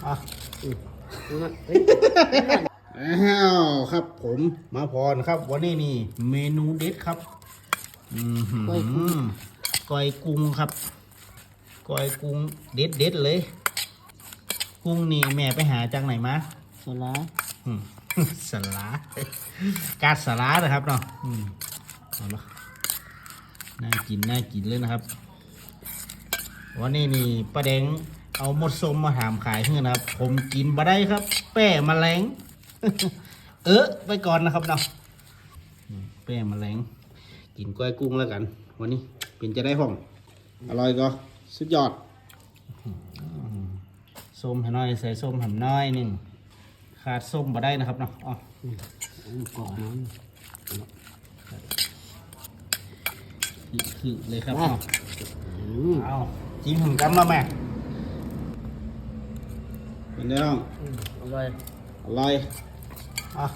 อ่ะอ้าวครับผมมาพรครับวันนี้นี่เมนูเด็ดครับก้อยกุ้งครับก้อยกุ้งเด็ดเลยกุ้งนี่แม่ไปหาจากไหนมาสลาสลากาดสลานะครับเนาะเอาละน่ากินเลยนะครับวันนี้นี่ป้าแดงเอาหมดส้มมาหามขายเพื่อนนะครับผมกินบ่ได้ครับแป้แมลง ไปก่อนนะครับเนาะแป้แมลงกินก้อยกุ้งแล้วกันวันนี้เป็นจะได้ห้องอร่อยก็สุดยอดส้มหน่อยใส่ส้มหำน้อยหนึ่งขาดส้มบ่ได้นะครับเนาะอ๋อกรอบน้ำคือเลยครับเนาะเอาจิ้มหึงกันมาแม่เป็นไงบ้างอร่อยอร่อยอ่ะ